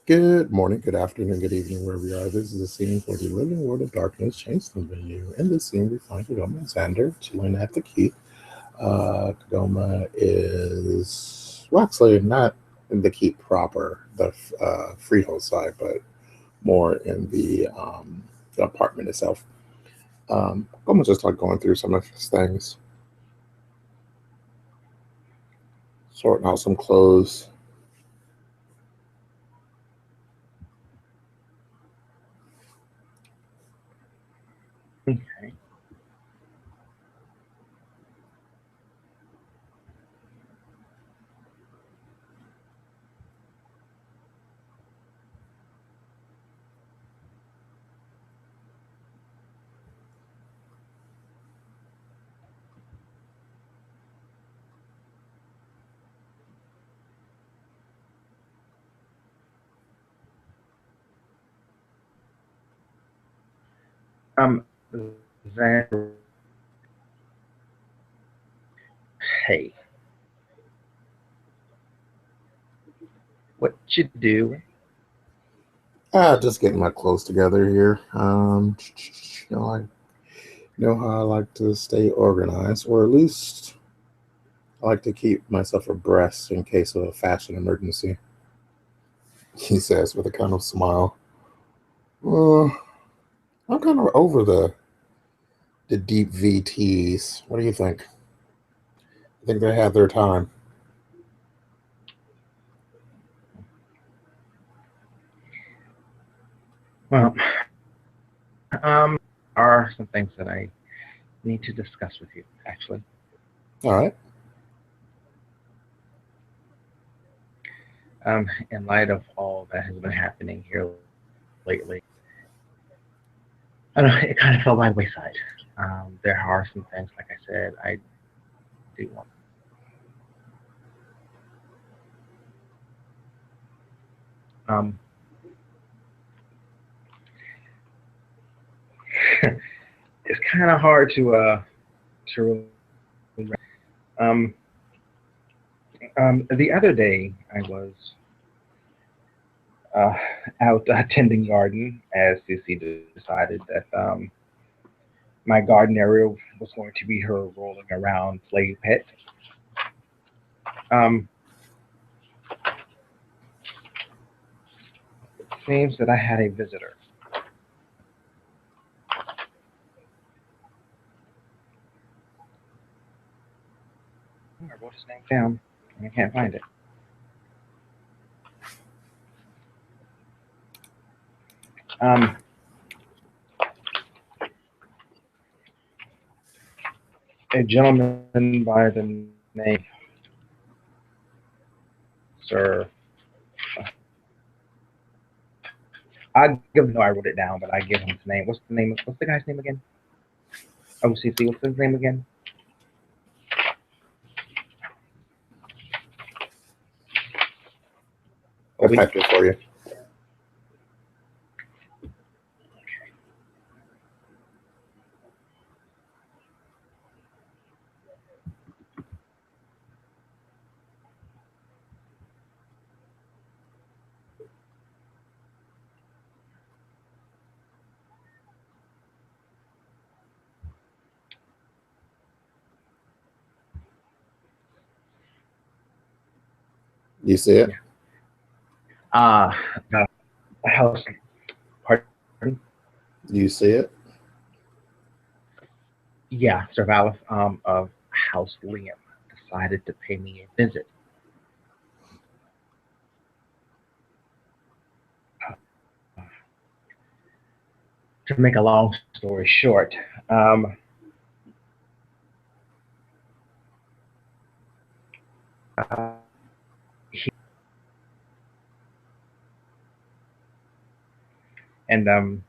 Good morning, good afternoon, good evening, wherever you are. This is a scene for the Living World of Darkness Chainstone venue. In this scene, we find Kadoma and Zander chilling at the keep. Kadoma is, well, actually, not in the keep proper, the freehold side, but more in the apartment itself. Kadoma's just like going through some of his things, sorting out some clothes. Okay. Zander, hey, what you do? Just getting my clothes together here. I know how I like to stay organized, or at least I like to keep myself abreast in case of a fashion emergency, he says with a kind of smile. Uh, I'm kind of over the deep VTs. What do you think? I think they had their time. Well, are some things that I need to discuss with you, actually. All right. In light of all that has been happening here lately, I don't know, it kind of fell by the wayside. There are some things, like I said, I do want. Um, it's kind of hard to really. Um, the other day I was uh, out tending garden as Cece decided that my garden area was going to be her rolling around play pit. Um, it seems that I had a visitor. I wrote his name down and I can't find it. Um, a gentleman by the name Sir. I give him. No, I wrote it down, but I give him his name. What's the name? What's the guy's name again? OCC. What's his name again? I Obi. typed it for you. You see it? Yeah. Uh the house. Pardon. You see it? Yeah, Sir Valif of House Liam decided to pay me a visit. Uh, to make a long story short, um, he, and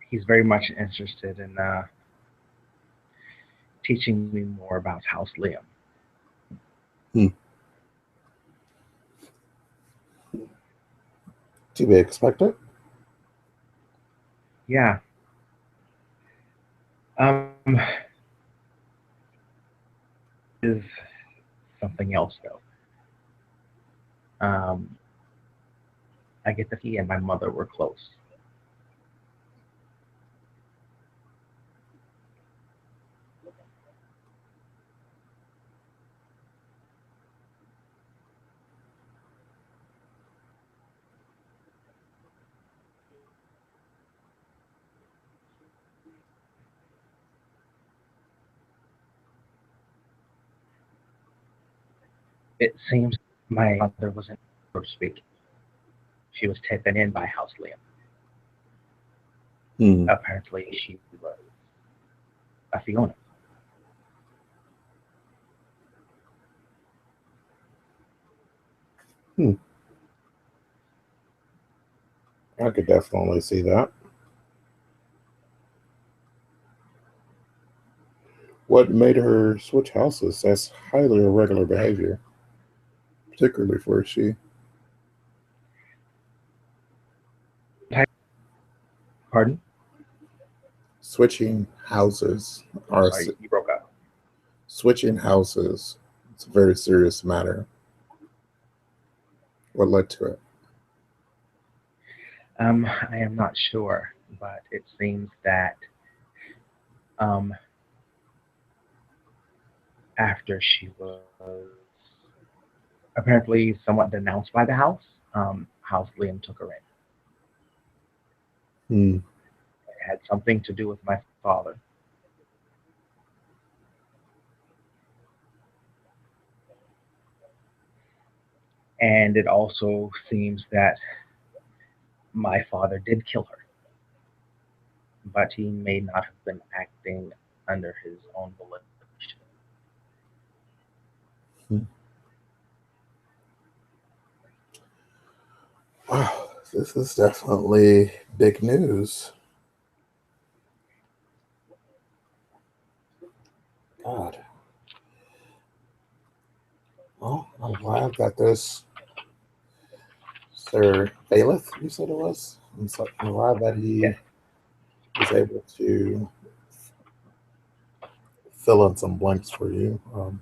he's very much interested in teaching me more about House Liam. Hmm. To be expected. Yeah. Um, is something else though. I get the feeling he and my mother were close. It seems my mother was in, so to speak. She was taken in by House Liam. Hmm. Apparently, she was a Fiona. Hmm. I could definitely see that. What made her switch houses? That's highly irregular behavior, particularly for she. Pardon? Switching houses I'm are sorry, you broke up. switching houses. It's a very serious matter. What led to it? I am not sure, but it seems that um, after she was apparently somewhat denounced by the house, House Liam took her in. Hmm. It had something to do with my father. And it also seems that my father did kill her, but he may not have been acting under his own volition. Hmm. Wow, this is definitely big news. God. Well, I'm glad that this Sir Bailiff, you said it was. I'm glad that he Yes. was able to fill in some blanks for you. I'm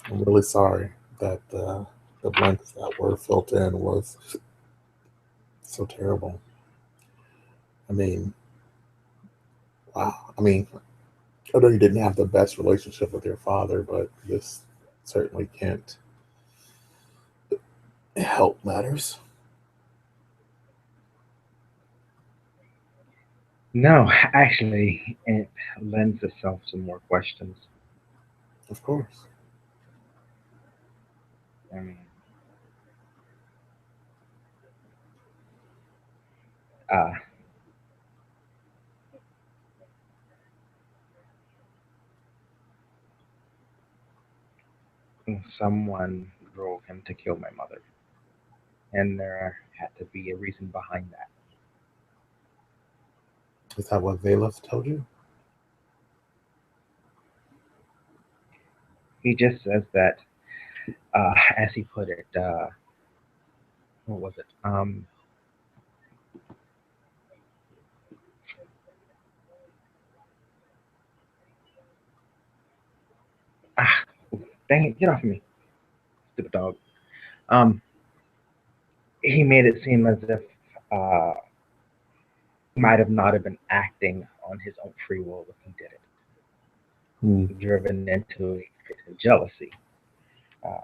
really sorry that the blanks that were filled in was so terrible. I mean, wow. I mean, I know you didn't have the best relationship with your father, but this certainly can't help matters. No, actually, it lends itself to more questions. Of course. I mean, uh, someone drove him to kill my mother, and there had to be a reason behind that. Is that what Valeth told you? He just says that, as he put it, what was it? Ah, dang it, get off of me, stupid dog. Um, he made it seem as if uh, he might have not have been acting on his own free will if he did Hmm. it, driven into a fit of jealousy, uh,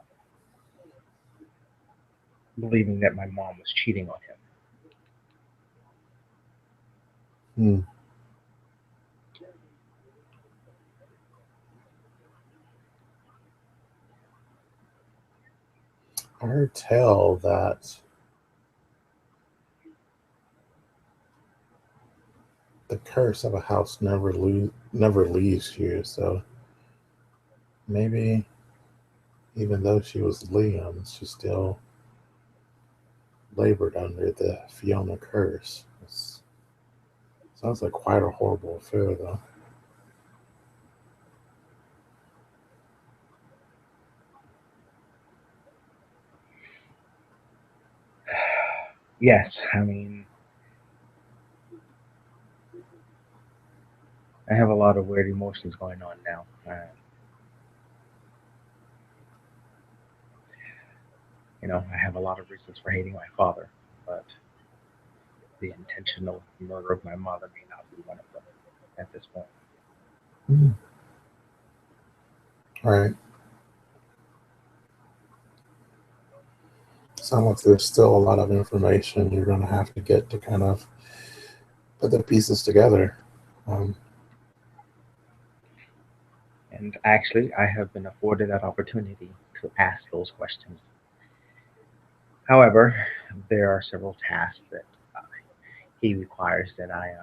believing that my mom was cheating on him. Hmm. I heard tell that the curse of a house never leaves you. So maybe even though she was Liam, she still labored under the Fiona curse. Sounds like quite a horrible affair, though. Yes, I mean, I have a lot of weird emotions going on now. I have a lot of reasons for hating my father, but the intentional murder of my mother may not be one of them at this point. Mm. Right. Sounds like there's still a lot of information you're going to have to get to kind of put the pieces together. Um, And actually, I have been afforded that opportunity to ask those questions. However, there are several tasks that uh, he requires that I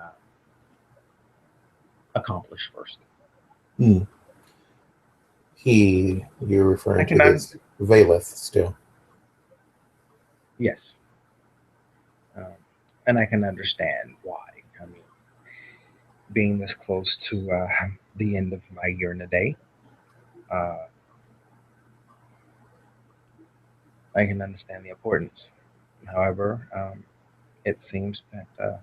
accomplish first. hmm. You're I referring to can, his Valeth still. yes, um, and I can understand why. I mean, being this close to the end of my year and a day, uh, I can understand the importance. However, it seems that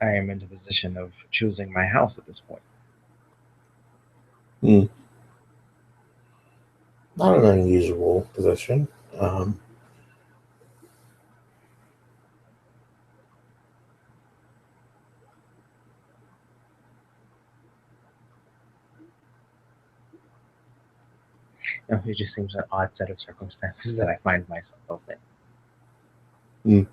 I am in the position of choosing my house at this point. Hmm. Not an unusual position. Um, It just seems an odd set of circumstances that I find myself in. hmm.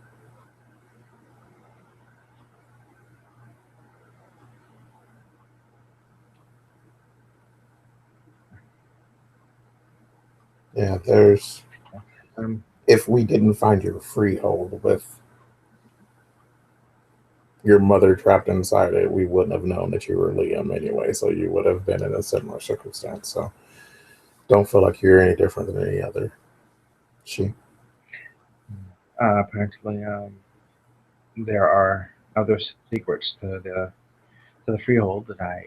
Yeah, there's. Um, If we didn't find your freehold with your mother trapped inside it, we wouldn't have known that you were Liam anyway. So you would have been in a similar circumstance. So don't feel like you're any different than any other. She. apparently, there are other secrets to the freehold that I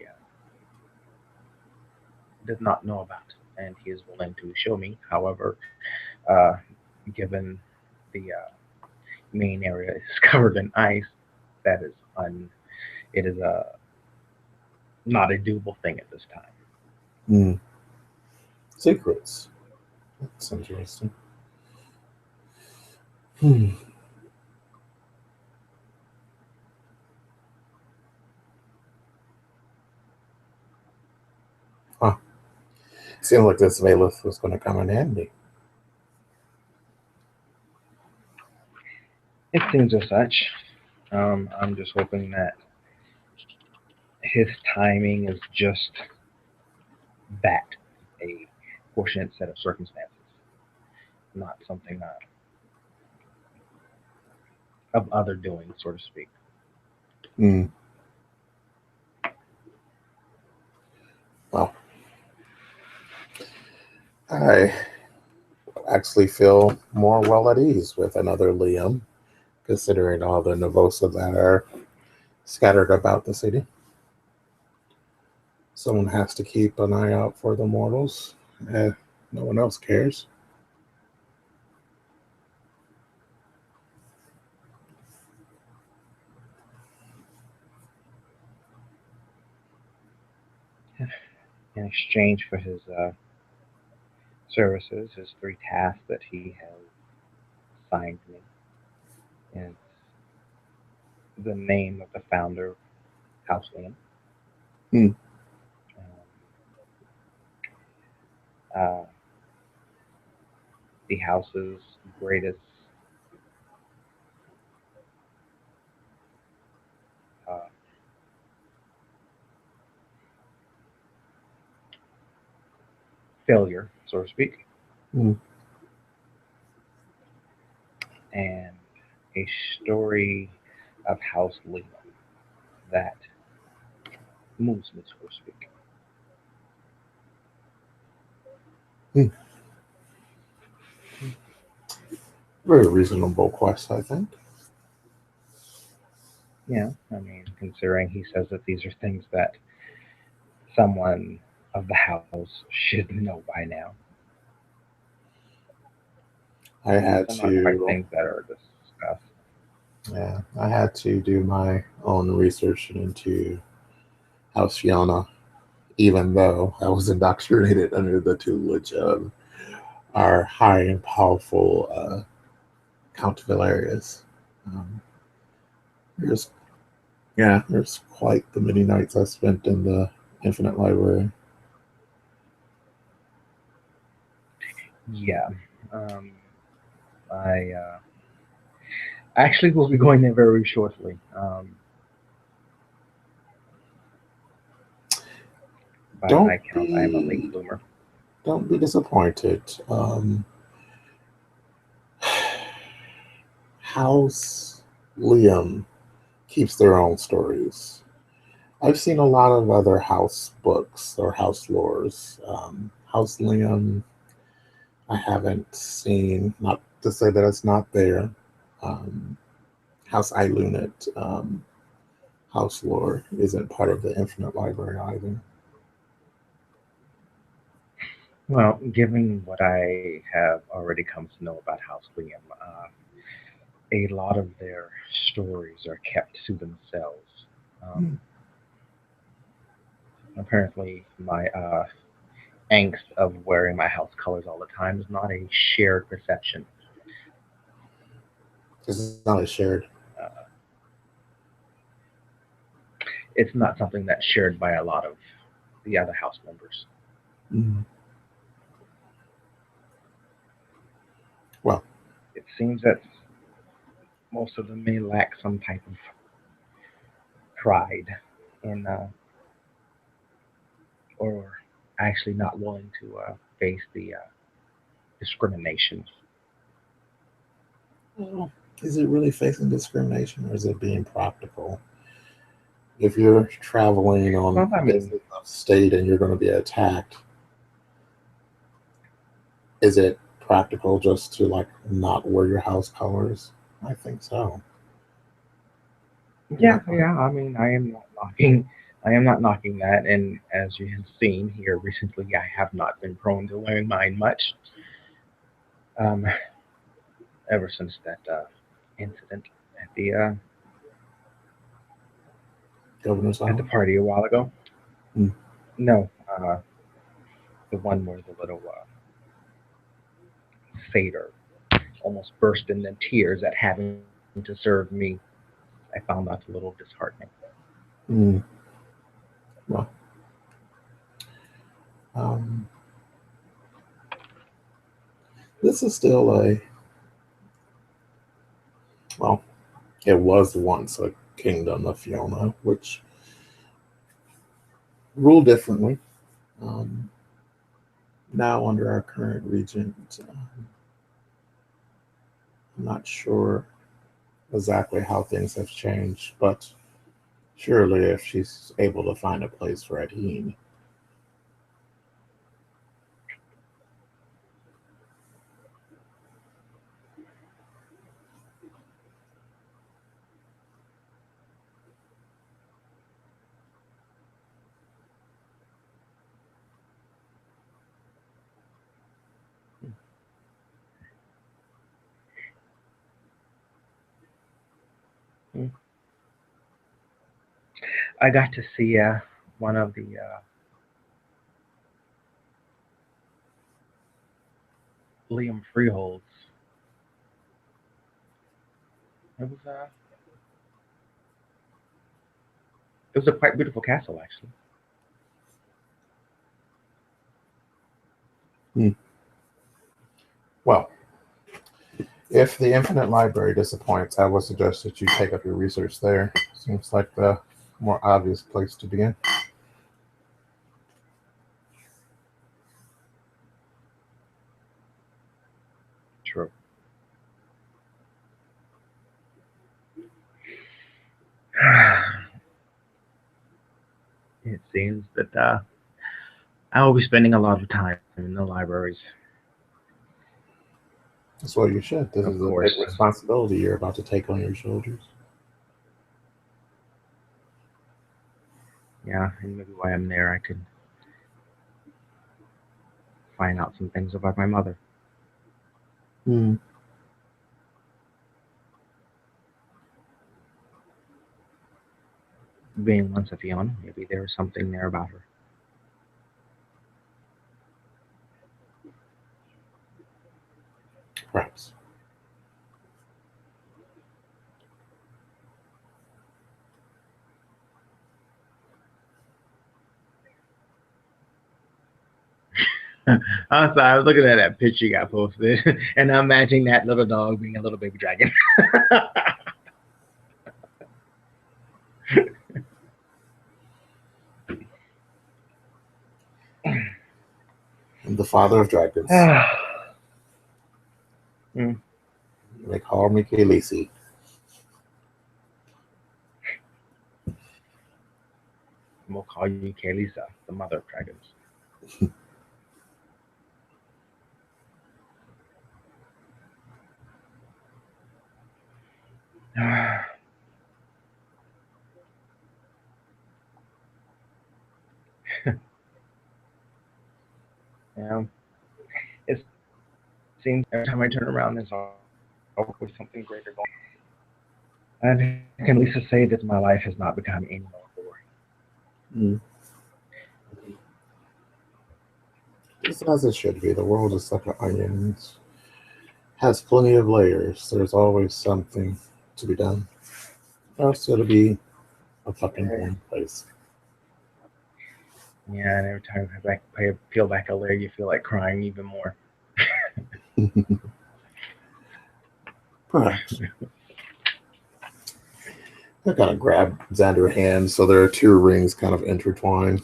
did not know about, and he is willing to show me. However, uh, given the main area is covered in ice, that is it is not a doable thing at this time. Hmm. Secrets. That's interesting. Hmm. Huh. Seems like this Valeth was going to come in handy. It seems as such. I'm just hoping that his timing is just that, a fortunate set of circumstances, not something of other doing, so to speak. Hmm. Well, I actually feel more well at ease with another Liam, considering all the Nevosa that are scattered about the city. Someone has to keep an eye out for the mortals. Eh, no one else cares. In exchange for his services, his three tasks that he has assigned me is the name of the founder of House Liam, Hmm. uh, the house's greatest uh, failure, so to speak, Hmm. and a story of House Liam that moves me, so to speak. Hmm. Very reasonable quest, I think. Yeah, I mean, considering he says that these are things that someone of the house should know by now. I These had are not quite to, things that are discussed. yeah, I had to do my own research into House Yana, even though I was indoctrinated under the tutelage of our high and powerful countable areas. Um, there's there's quite the many nights I spent in the Infinite Library. Yeah. Um, I actually will be going there very shortly. By Don't my count, I am a late be bloomer. don't be disappointed. House Liam keeps their own stories. I've seen a lot of other house books or house lores. House Liam, I haven't seen. Not to say that it's not there. Um, House Ilunit, house lore isn't part of the Infinite Library either. Well, given what I have already come to know about House Liam, a lot of their stories are kept to themselves. Um, Hmm. apparently, my angst of wearing my house colors all the time is not a shared perception. It's not a shared. Uh, it's not something that's shared by a lot of the other house members. Hmm. Well, It seems that most of them may lack some type of pride in, or actually not willing to face the discrimination. well, is it really facing discrimination or is it being practical? If you're traveling on Well, I mean, business of state and you're going to be attacked, is it practical just to like not wear your house colors? I think so. You're yeah, not going. yeah. I mean, I am not knocking that. And as you have seen here recently, I have not been prone to wearing mine much. Um, ever since that incident at Governor's at the Island. party a while ago. Mm. No, the one where the little satyr almost burst into tears at having to serve me. I found that a little disheartening. Mm. Well, um, this is still a well. It was once a kingdom of Fiona, which ruled differently. Um, Now under our current regent, I'm not sure exactly how things have changed, but surely if she's able to find a place for Adheen. Mm. I got to see one of the Liam Freeholds. It was a quite beautiful castle actually. Hmm. Well, if the Infinite Library disappoints, I would suggest that you take up your research there. Seems like the more obvious place to begin. True. It seems that I will be spending a lot of time in the libraries. That's what you should. This Of is a big course, responsibility you're about to take on your shoulders. yeah, and maybe while I'm there, I could find out some things about my mother. Hmm. Being once a Fiona, maybe there was something there about her. Perhaps. I'm sorry, I was looking at that picture you got posted, and I'm imagining that little dog being a little baby dragon. I'm the father of dragons. Mm, They call me Khaleesi. we'll call you Kalisa, the mother of dragons. Yeah, it seems every time I turn around, there's always something greater going on. I can at least say that my life has not become any more boring. Mm. Just as it should be. The world is like an onion. It has plenty of layers. There's always something to be done. Or else it'll be a fucking boring place. Yeah, and every time I peel back a layer, you feel like crying even more. Perhaps. I kind of grab Xander's hand, so there are two rings kind of intertwined.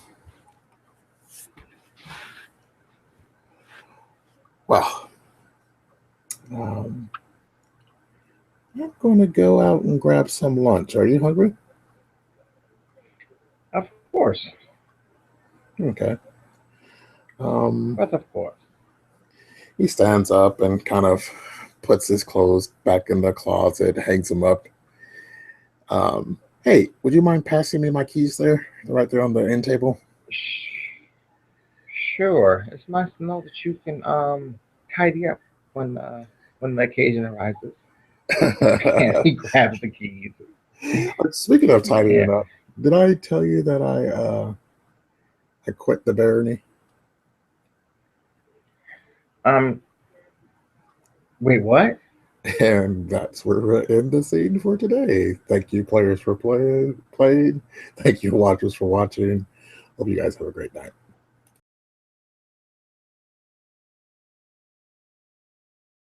Well, um, I'm going to go out and grab some lunch. Are you hungry? Of course, Okay. but Um, of course. he stands up and kind of puts his clothes back in the closet, hangs them up. Hey, would you mind passing me my keys there, right there on the end table? Sure, it's nice to know that you can tidy up when uh, when the occasion arises. And he grabs the keys. Speaking of Yeah. tidying up, did I tell you that I quit the barony? Um. Wait. What? And that's where we're end the scene for today. Thank you, players, for playing. Thank you, watchers, for watching. Hope you guys have a great night.